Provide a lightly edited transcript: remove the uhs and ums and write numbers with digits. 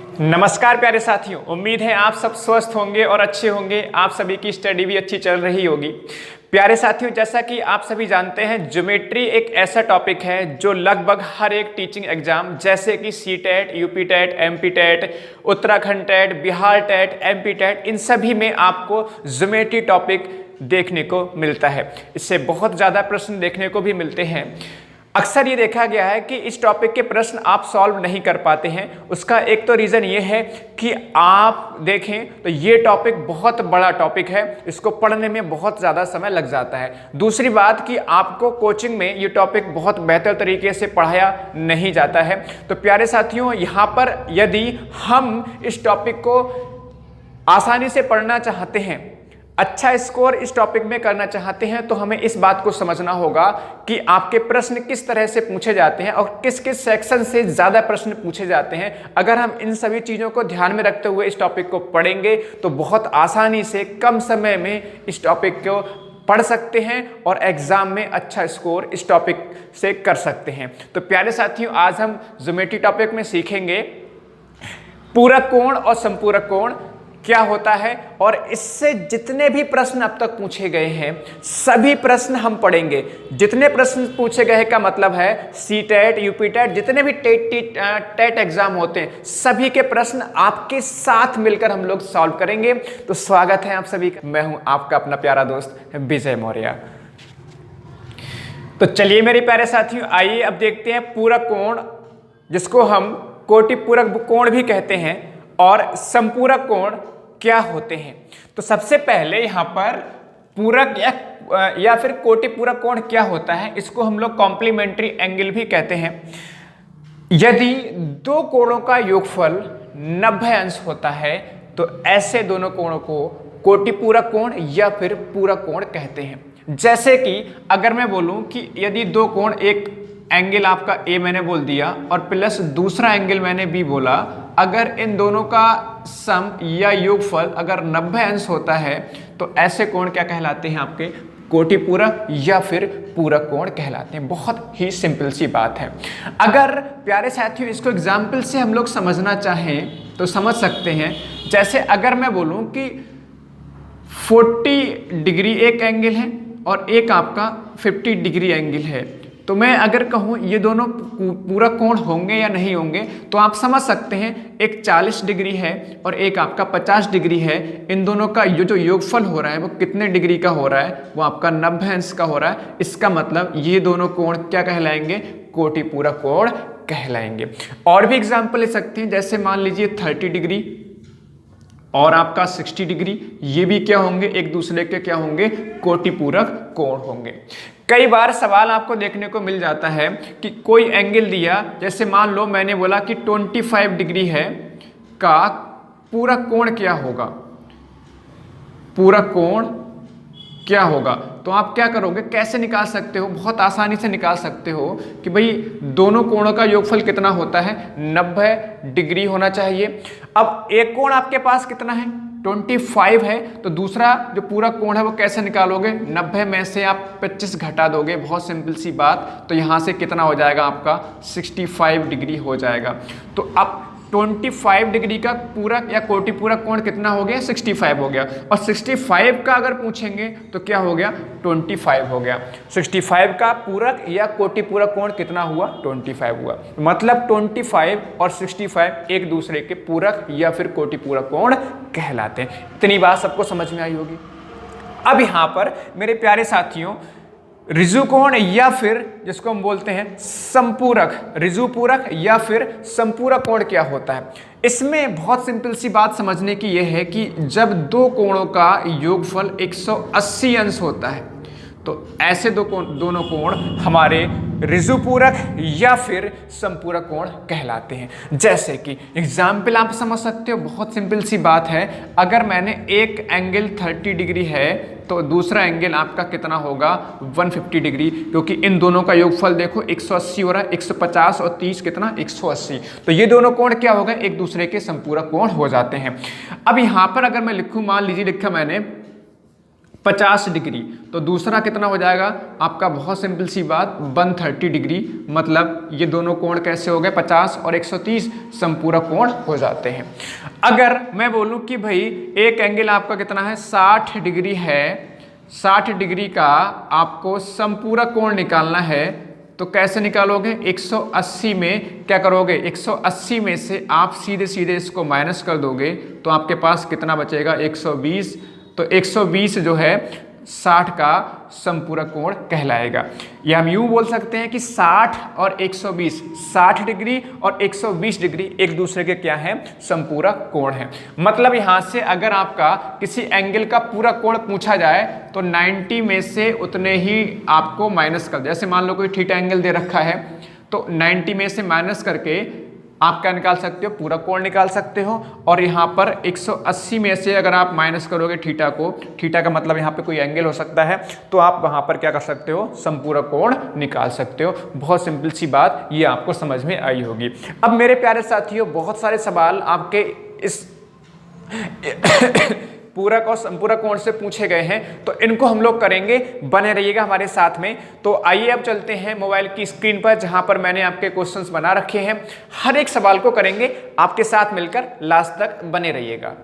नमस्कार प्यारे साथियों, उम्मीद है आप सब स्वस्थ होंगे और अच्छे होंगे। आप सभी की स्टडी भी अच्छी चल रही होगी। प्यारे साथियों, जैसा कि आप सभी जानते हैं, ज्योमेट्री एक ऐसा टॉपिक है जो लगभग हर एक टीचिंग एग्जाम जैसे कि CTET, UP TET, MP TET, Uttarakhand TET, Bihar TET, MP TET, इन सभी में आपको ज्योमेट्री टॉपिक देखने को मिलता है। इससे बहुत ज़्यादा प्रश्न देखने को भी मिलते हैं। अक्सर ये देखा गया है कि इस टॉपिक के प्रश्न आप सॉल्व नहीं कर पाते हैं। उसका एक तो रीज़न ये है कि आप देखें तो ये टॉपिक बहुत बड़ा टॉपिक है, इसको पढ़ने में बहुत ज़्यादा समय लग जाता है। दूसरी बात कि आपको कोचिंग में ये टॉपिक बहुत बेहतर तरीके से पढ़ाया नहीं जाता है। तो प्यारे साथियों, यहाँ पर यदि हम इस टॉपिक को आसानी से पढ़ना चाहते हैं, अच्छा स्कोर इस टॉपिक में करना चाहते हैं, तो हमें इस बात को समझना होगा कि आपके प्रश्न किस तरह से पूछे जाते हैं और किस किस सेक्शन से ज़्यादा प्रश्न पूछे जाते हैं। अगर हम इन सभी चीज़ों को ध्यान में रखते हुए इस टॉपिक को पढ़ेंगे तो बहुत आसानी से कम समय में इस टॉपिक को पढ़ सकते हैं और एग्जाम में अच्छा स्कोर इस टॉपिक से कर सकते हैं। तो प्यारे साथियों, आज हम ज्योमेट्री टॉपिक में सीखेंगे पूरक कोण और समपूरक कोण क्या होता है, और इससे जितने भी प्रश्न अब तक पूछे गए हैं सभी प्रश्न हम पढ़ेंगे। जितने प्रश्न पूछे गए का मतलब है सीटेट, यूपी टेट, जितने भी टेट एग्जाम होते हैं सभी के प्रश्न आपके साथ मिलकर हम लोग सॉल्व करेंगे। तो स्वागत है आप सभी का। मैं हूं आपका अपना प्यारा दोस्त विजय मौर्य। तो चलिए मेरे प्यारे साथियों, आइए अब देखते हैं पूरक कोण, जिसको हम कोटि पूरक कोण भी कहते हैं, और समपूरक कोण क्या होते हैं। तो सबसे पहले यहाँ पर पूरक या फिर कोटि पूरक कोण क्या होता है, इसको हम लोग कॉम्प्लीमेंट्री एंगल भी कहते हैं। यदि दो कोणों का योगफल 90 अंश होता है तो ऐसे दोनों कोणों को कोटि पूरक कोण या फिर पूरक कोण कहते हैं। जैसे कि अगर मैं बोलूं कि यदि दो कोण, एक एंगल आपका ए मैंने बोल दिया और प्लस दूसरा एंगल मैंने बी बोला, अगर इन दोनों का सम या योगफल अगर 90 अंश होता है तो ऐसे कोण क्या कहलाते हैं? आपके कोटि पूरक या फिर पूरक कोण कहलाते हैं। बहुत ही सिंपल सी बात है। अगर प्यारे साथियों इसको एग्जाम्पल से हम लोग समझना चाहें तो समझ सकते हैं। जैसे अगर मैं बोलूं कि 40 डिग्री एक एंगल है और एक आपका 50 डिग्री एंगल है, तो मैं अगर कहूँ ये दोनों पूरक कोण होंगे या नहीं होंगे, तो आप समझ सकते हैं एक 40 डिग्री है और एक आपका 50 डिग्री है। इन दोनों का जो योगफल हो रहा है वो कितने डिग्री का हो रहा है? वो आपका 90 अंश का हो रहा है। इसका मतलब ये दोनों कोण क्या कहलाएंगे? कोटि पूरक कोण कहलाएंगे। और भी एग्जाम्पल ले सकते हैं, जैसे मान लीजिए 30 डिग्री और आपका 60 डिग्री, ये भी क्या होंगे? एक दूसरे के क्या होंगे? कोटि पूरक कोण होंगे। कई बार सवाल आपको देखने को मिल जाता है कि कोई एंगल दिया, जैसे मान लो मैंने बोला कि 25 डिग्री है का पूरक कोण क्या होगा? पूरक कोण क्या होगा? तो आप क्या करोगे, कैसे निकाल सकते हो? बहुत आसानी से निकाल सकते हो कि भाई दोनों कोणों का योगफल कितना होता है? 90 डिग्री होना चाहिए। अब एक कोण आपके पास कितना है? 25 है, तो दूसरा जो पूरा कोण है वो कैसे निकालोगे? 90 में से आप 25 घटा दोगे। बहुत सिंपल सी बात। तो यहाँ से कितना हो जाएगा? आपका 65 डिग्री हो जाएगा। तो अब 25 डिग्री का पूरक या कोटि पूरक कोण कितना हो गया? 65 हो गया। और 65 का अगर पूछेंगे तो क्या हो गया? 25 हो गया। 65 का पूरक या कोटि पूरक कोण कितना हुआ? 25 हुआ। मतलब 25 और 65 एक दूसरे के पूरक या फिर कोटि पूरक कोण कहलाते हैं। इतनी बात सबको समझ में आई होगी। अब यहाँ पर मेरे प्यारे साथियों, ऋजु कोण या फिर जिसको हम बोलते हैं संपूरक, ऋजु पूरक या फिर संपूरक कोण क्या होता है? इसमें बहुत सिंपल सी बात समझने की यह है कि जब दो कोणों का योगफल 180 अंश होता है तो ऐसे दोनों कोण हमारे ऋजु पूरक या फिर संपूरक कोण कहलाते हैं। जैसे कि एग्जाम्पल आप समझ सकते हो, बहुत सिंपल सी बात है। अगर मैंने एक एंगल 30 डिग्री है तो दूसरा एंगल आपका कितना होगा? 150 डिग्री, क्योंकि इन दोनों का योगफल देखो 180 हो रहा है। 150 और 30 कितना? 180। तो ये दोनों कोण क्या हो गए? एक दूसरे के संपूरक कोण हो जाते हैं। अब यहाँ पर अगर मैं लिखूँ, मान लीजिए लिखा मैंने 50 डिग्री, तो दूसरा कितना हो जाएगा आपका, बहुत सिंपल सी बात, 130 डिग्री। मतलब ये दोनों कोण कैसे हो गए, 50 और 130 समपूरक कोण हो जाते हैं। अगर मैं बोलूं कि भाई एक एंगल आपका कितना है, 60 डिग्री है, 60 डिग्री का आपको समपूरक कोण निकालना है, तो कैसे निकालोगे, 180 में क्या करोगे, 180 में से आप सीधे सीधे इसको माइनस कर दोगे, तो आपके पास कितना बचेगा, 120। तो 120 जो है 60 का समपूरक कोण कहलाएगा। या हम यूं बोल सकते हैं कि 60 और 120, 60 डिग्री और 120 डिग्री एक दूसरे के क्या है, समपूरक कोण है। मतलब यहां से अगर आपका किसी एंगल का पूरा कोण पूछा जाए तो 90 में से उतने ही आपको माइनस कर, जैसे मान लो कोई थीटा एंगल दे रखा है, तो 90 में से माइनस करके आप क्या निकाल सकते हो, पूरा कोण निकाल सकते हो। और यहाँ पर 180 में से अगर आप माइनस करोगे थीटा को, थीटा का मतलब यहाँ पे कोई एंगल हो सकता है, तो आप वहाँ पर क्या कर सकते हो, संपूरक कोण निकाल सकते हो। बहुत सिंपल सी बात, ये आपको समझ में आई होगी। अब मेरे प्यारे साथियों, बहुत सारे सवाल आपके इस पूरक और संपूरक कोण से पूछे गए हैं, तो इनको हम लोग करेंगे, बने रहिएगा हमारे साथ में। तो आइए अब चलते हैं मोबाइल की स्क्रीन पर, जहां पर मैंने आपके क्वेश्चंस बना रखे हैं। हर एक सवाल को करेंगे आपके साथ मिलकर, लास्ट तक बने रहिएगा।